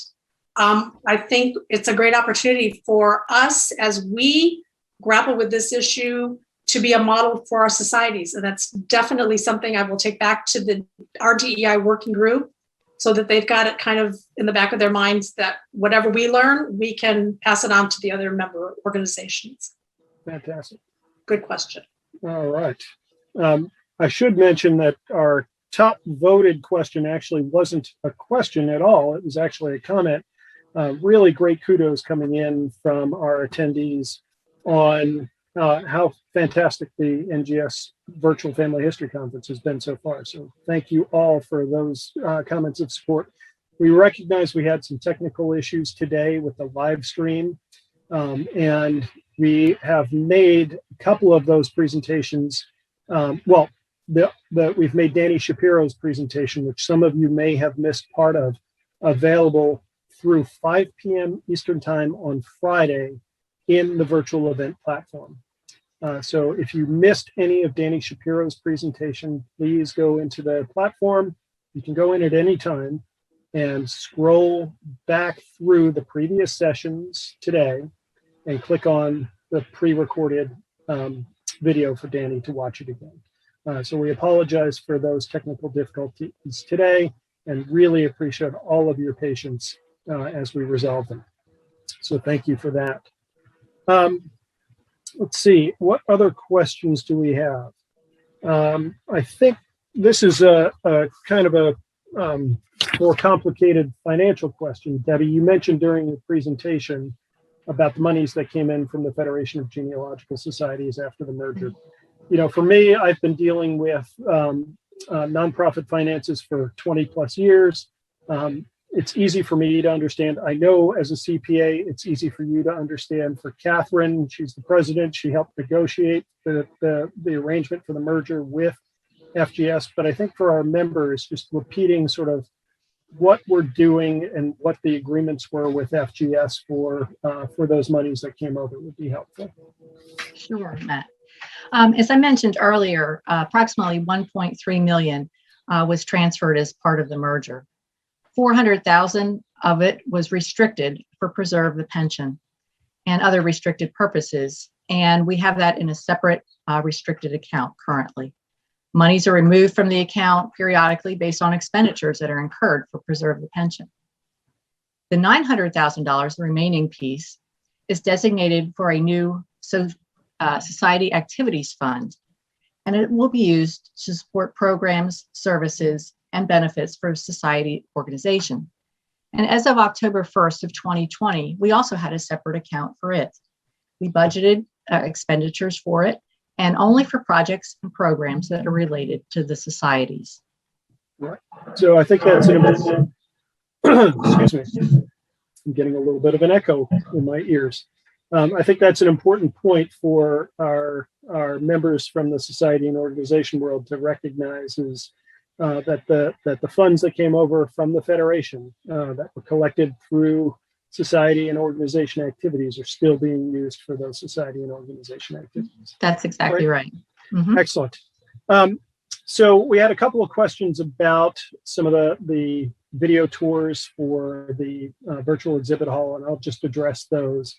G: I think it's a great opportunity for us as we grapple with this issue to be a model for our societies. And that's definitely something I will take back to our DEI working group so that they've got it kind of in the back of their minds that whatever we learn, we can pass it on to the other member organizations.
E: Fantastic.
G: Good question.
E: All right. I should mention that our top voted question actually wasn't a question at all. It was actually a comment. Really great kudos coming in from our attendees on how fantastic the NGS Virtual Family History Conference has been so far. So thank you all for those comments of support. We recognize we had some technical issues today with the live stream, and we have made a couple of those presentations. We've made Danny Shapiro's presentation, which some of you may have missed part of, available through 5 p.m. Eastern Time on Friday in the virtual event platform. So if you missed any of Danny Shapiro's presentation, please go into the platform. You can go in at any time and scroll back through the previous sessions today and click on the pre-recorded video for Danny to watch it again. So we apologize for those technical difficulties today and really appreciate all of your patience as we resolve them. So thank you for that. Let's see, what other questions do we have? I think this is a kind of a more complicated financial question. Debbie, you mentioned during your presentation about the monies that came in from the Federation of Genealogical Societies after the merger. You know, for me, I've been dealing with nonprofit finances for 20 plus years. It's easy for me to understand. I know as a CPA, it's easy for you to understand. For Catherine, she's the president. She helped negotiate the arrangement for the merger with FGS. But I think for our members, just repeating sort of what we're doing and what the agreements were with FGS for those monies that came over would be helpful.
F: Sure, Matt. As I mentioned earlier, approximately 1.3 million was transferred as part of the merger. 400,000 of it was restricted for preserve the pension and other restricted purposes. And we have that in a separate restricted account currently. Monies are removed from the account periodically based on expenditures that are incurred for preserve the pension. The $900,000, the remaining piece, is designated for a new Society Activities Fund, and it will be used to support programs, services, and benefits for society organization. And as of October 1st of 2020, we also had a separate account for it. We budgeted expenditures for it, and only for projects and programs that are related to the societies.
E: Right. So I think that's an important, excuse me, I'm getting a little bit of an echo in my ears. I think that's an important point for our members from the society and organization world to recognize is that the funds that came over from the Federation that were collected through society and organization activities are still being used for those society and organization activities.
F: That's exactly right. Mm-hmm.
E: Excellent. So we had a couple of questions about some of the video tours for the virtual exhibit hall, and I'll just address those.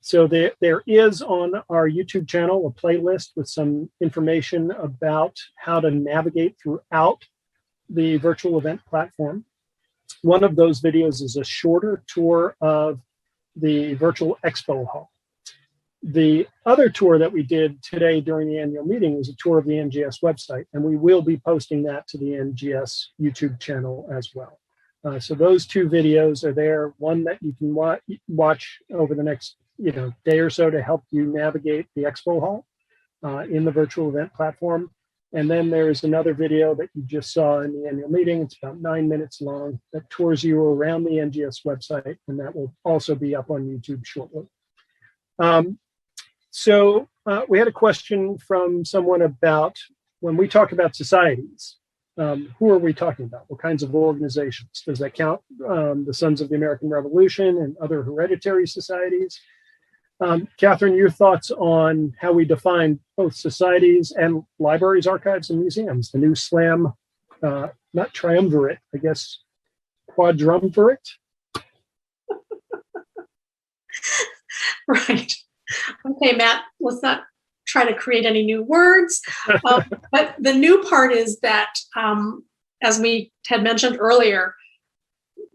E: So there is on our YouTube channel a playlist with some information about how to navigate throughout the virtual event platform. One of those videos is a shorter tour of the virtual expo hall. The other tour that we did today during the annual meeting was a tour of the NGS website, and we will be posting that to the NGS YouTube channel as well. So those two videos are there, one that you can watch over the next day or so to help you navigate the expo hall in the virtual event platform. And then there's another video that you just saw in the annual meeting. It's about 9 minutes long that tours you around the NGS website, and that will also be up on YouTube shortly. So we had a question from someone about when we talk about societies, who are we talking about? What kinds of organizations? Does that count the Sons of the American Revolution and other hereditary societies? Catherine, your thoughts on how we define both societies and libraries, archives, and museums, the new SLAM, not triumvirate, I guess, quadrumvirate?
G: Right. Okay, Matt, let's not try to create any new words. But the new part is that, as we had mentioned earlier,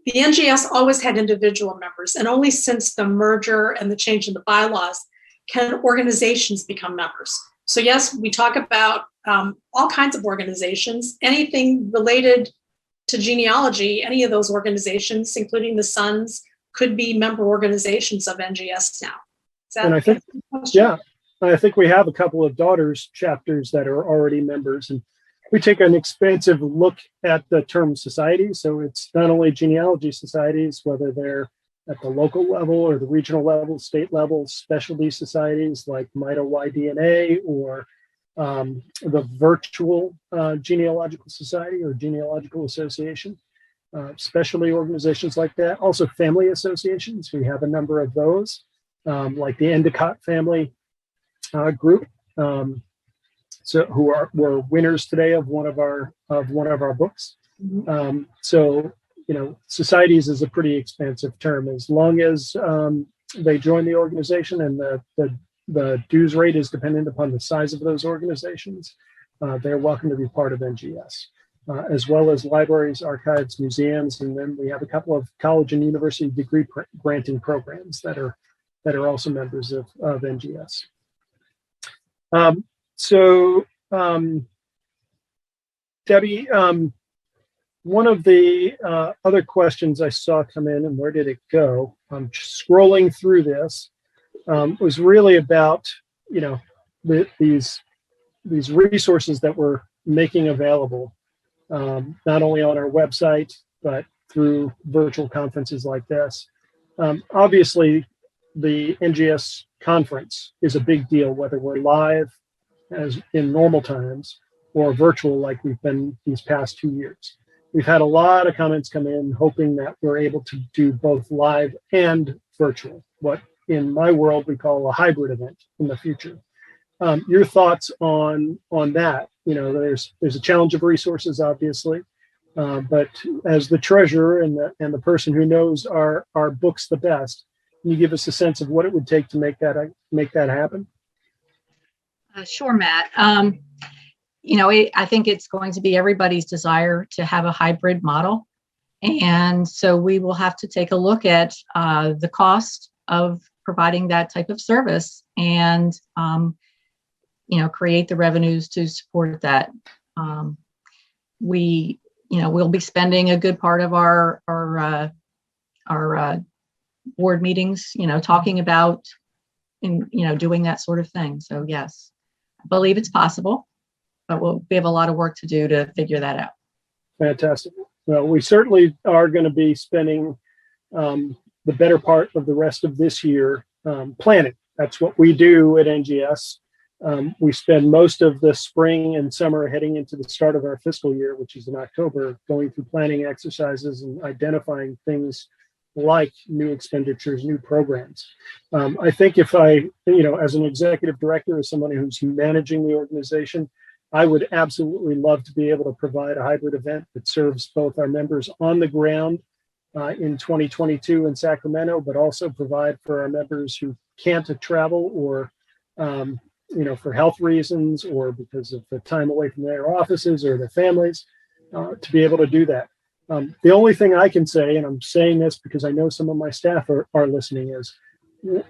G: the NGS always had individual members, and only since the merger and the change in the bylaws can organizations become members. So yes, we talk about all kinds of organizations, anything related to genealogy, any of those organizations, including the Sons, could be member organizations of NGS now.
E: And I think, yeah, I think we have a couple of daughters chapters that are already members, and we take an expansive look at the term society. So it's not only genealogy societies, whether they're at the local level or the regional level, state level, specialty societies like MITA Y-DNA, or the virtual genealogical society or genealogical association, specialty organizations like that. Also family associations, we have a number of those, like the Endicott family group, so were winners today of one of our books. So societies is a pretty expansive term. As long as they join the organization, and the dues rate is dependent upon the size of those organizations, they're welcome to be part of NGS, as well as libraries, archives, museums, and then we have a couple of college and university degree granting programs that are also members of NGS. Debbie, one of the other questions I saw come in, and where did it go? I'm scrolling through this, was really about, these resources that we're making available, not only on our website, but through virtual conferences like this. Obviously, the NGS conference is a big deal, whether we're live as in normal times or virtual like we've been these past 2 years. We've had a lot of comments come in hoping that we're able to do both live and virtual, what in my world we call a hybrid event in the future. Your thoughts on that? There's a challenge of resources, obviously, but as the treasurer and the person who knows our books the best, can you give us a sense of what it would take to make that happen?
F: Sure, Matt. I think it's going to be everybody's desire to have a hybrid model. And so we will have to take a look at the cost of providing that type of service and, create the revenues to support that. We'll be spending a good part of our board meetings, talking about doing that sort of thing. So yes, I believe it's possible, but we have a lot of work to do to figure that out.
E: Fantastic. Well, we certainly are going to be spending the better part of the rest of this year planning. That's what we do at NGS. We spend most of the spring and summer heading into the start of our fiscal year, which is in October, going through planning exercises and identifying things like new expenditures, new programs. I think if I, as an executive director, as someone who's managing the organization, I would absolutely love to be able to provide a hybrid event that serves both our members on the ground in 2022 in Sacramento, but also provide for our members who can't travel or, for health reasons or because of the time away from their offices or their families, to be able to do that. The only thing I can say, and I'm saying this because I know some of my staff are listening, is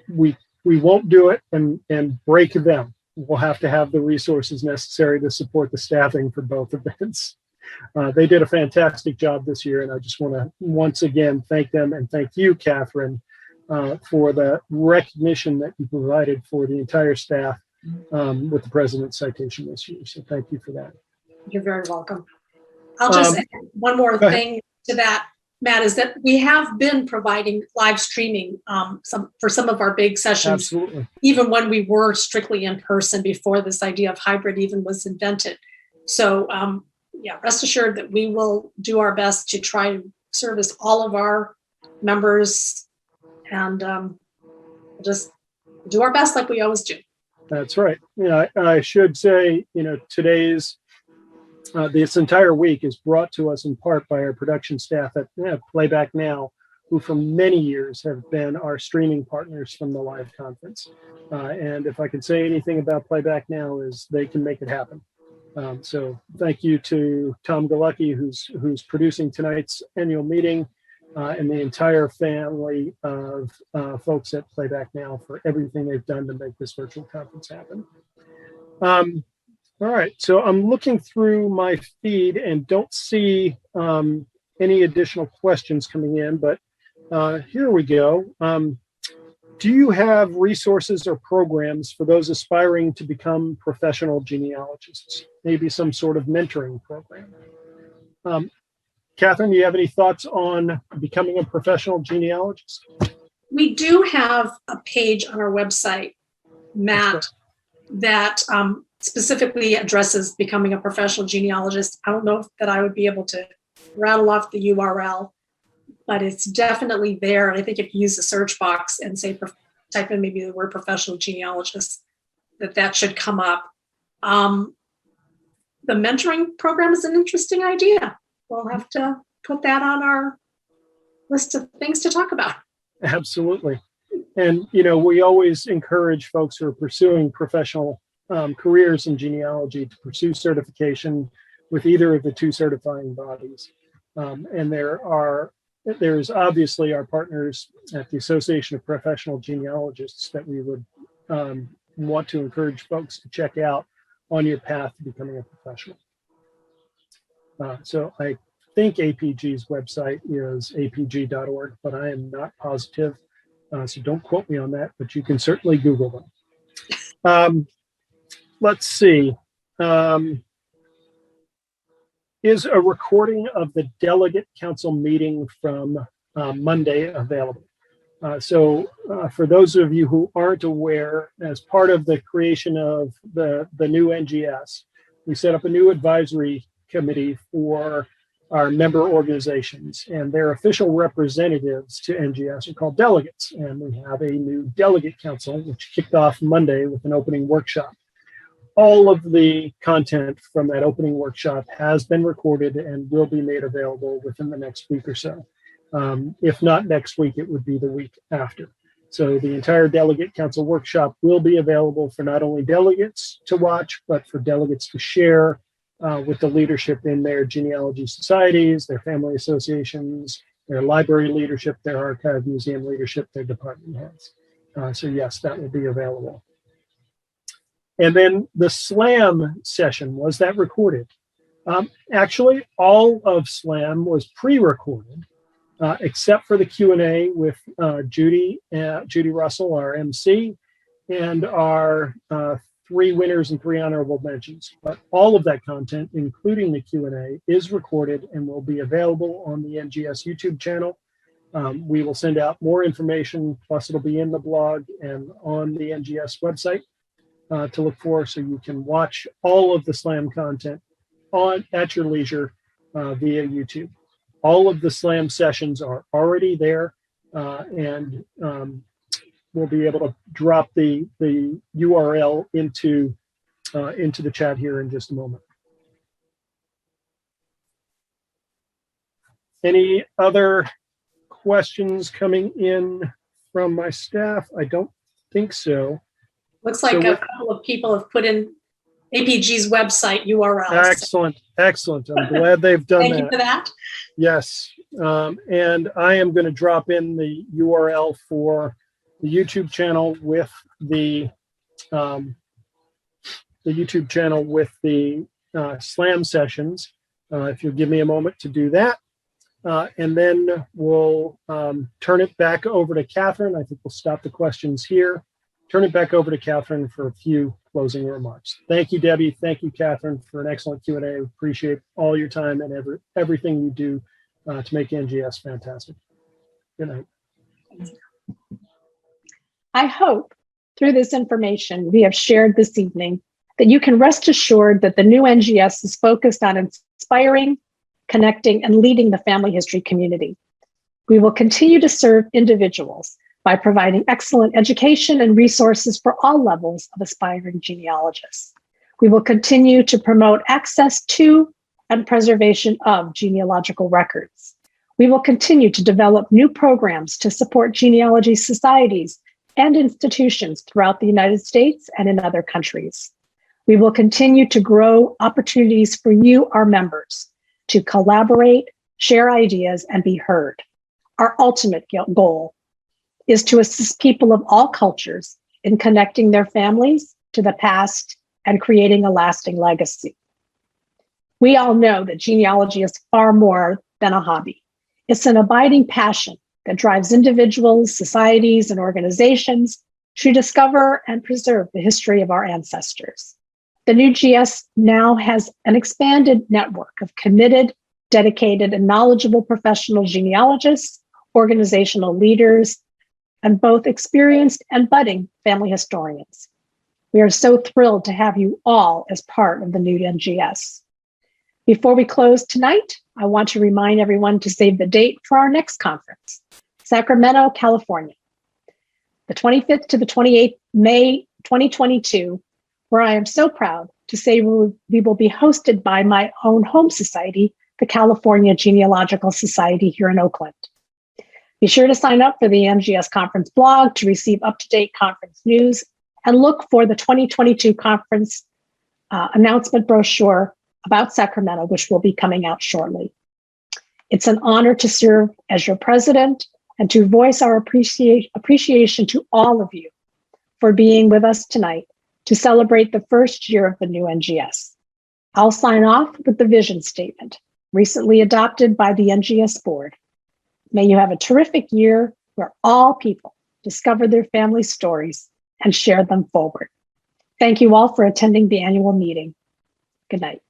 E: we won't do it and break them. We'll have to have the resources necessary to support the staffing for both events. They did a fantastic job this year, and I just want to once again thank them and thank you, Catherine, for the recognition that you provided for the entire staff with the President's Citation this year. So thank you for that.
G: You're very welcome. I'll just add one more thing to that, Matt, is that we have been providing live streaming for some of our big sessions,
E: Absolutely.
G: Even when we were strictly in person before this idea of hybrid even was invented. So rest assured that we will do our best to try to service all of our members, and just do our best like we always do.
E: That's right. Yeah, I should say, today's this entire week is brought to us in part by our production staff at Playback Now, who for many years have been our streaming partners from the live conference. And if I can say anything about Playback Now is they can make it happen. So thank you to Tom Galucki, who's producing tonight's annual meeting, and the entire family of folks at Playback Now for everything they've done to make this virtual conference happen. All right, so I'm looking through my feed and don't see any additional questions coming in, but here we go. Do you have resources or programs for those aspiring to become professional genealogists? Maybe some sort of mentoring program? Catherine, do you have any thoughts on becoming a professional genealogist?
G: We do have a page on our website, Matt, that specifically addresses becoming a professional genealogist. I don't know that I would be able to rattle off the URL, but it's definitely there. And I think if you use the search box and say, type in maybe the word professional genealogist, that should come up. The mentoring program is an interesting idea. We'll have to put that on our list of things to talk about.
E: Absolutely. And, we always encourage folks who are pursuing professional careers in genealogy to pursue certification with either of the two certifying bodies. And there's obviously our partners at the Association of Professional Genealogists that we would want to encourage folks to check out on your path to becoming a professional. So I think APG's website is apg.org, but I am not positive. So don't quote me on that, but you can certainly Google them. Let's see. Is a recording of the delegate council meeting from Monday available? So for those of you who aren't aware, as part of the creation of the new NGS, we set up a new advisory committee for our member organizations, and their official representatives to NGS are called delegates. And we have a new delegate council, which kicked off Monday with an opening workshop. All of the content from that opening workshop has been recorded and will be made available within the next week or so. If not next week, it would be the week after. So the entire delegate council workshop will be available for not only delegates to watch, but for delegates to share with the leadership in their genealogy societies, their family associations, their library leadership, their archive museum leadership, their department heads. So yes, that will be available. And then the SLAM session, was that recorded? Actually, all of SLAM was pre-recorded, except for the Q&A with Judy Russell, our MC, and our 3 winners and 3 honorable mentions. But all of that content, including the Q&A, is recorded and will be available on the NGS YouTube channel. We will send out more information, plus it'll be in the blog and on the NGS website to look for, so you can watch all of the SLAM content at your leisure via YouTube. All of the SLAM sessions are already there, and we'll be able to drop the URL into the chat here in just a moment. Any other questions coming in from my staff? I don't think so.
G: Looks like a couple of people have put in APG's website URL.
E: Excellent, excellent. I'm glad they've done that.
G: Thank you for that.
E: Yes, and I am going to drop in the URL for the YouTube channel with the YouTube channel with the SLAM sessions. If you'll give me a moment to do that, and then we'll turn it back over to Catherine. I think we'll stop the questions here. Turn it back over to Catherine for a few closing remarks. Thank you, Debbie. Thank you, Catherine, for an excellent Q&A. Appreciate all your time and everything you do to make NGS fantastic. Good night.
A: I hope through this information we have shared this evening that you can rest assured that the new NGS is focused on inspiring, connecting, and leading the family history community. We will continue to serve individuals by providing excellent education and resources for all levels of aspiring genealogists. We will continue to promote access to and preservation of genealogical records. We will continue to develop new programs to support genealogy societies and institutions throughout the United States and in other countries. We will continue to grow opportunities for you, our members, to collaborate, share ideas, and be heard. Our ultimate goal is to assist people of all cultures in connecting their families to the past and creating a lasting legacy. We all know that genealogy is far more than a hobby. It's an abiding passion that drives individuals, societies, and organizations to discover and preserve the history of our ancestors. The new GS now has an expanded network of committed, dedicated, and knowledgeable professional genealogists, organizational leaders, and both experienced and budding family historians. We are so thrilled to have you all as part of the new NGS. Before we close tonight, I want to remind everyone to save the date for our next conference, Sacramento, California, the 25th to the 28th May 2022, where I am so proud to say we will be hosted by my own home society, the California Genealogical Society here in Oakland. Be sure to sign up for the NGS conference blog to receive up-to-date conference news and look for the 2022 conference announcement brochure about Sacramento, which will be coming out shortly. It's an honor to serve as your president and to voice our appreciation to all of you for being with us tonight to celebrate the first year of the new NGS. I'll sign off with the vision statement, recently adopted by the NGS board. May you have a terrific year where all people discover their family stories and share them forward. Thank you all for attending the annual meeting. Good night.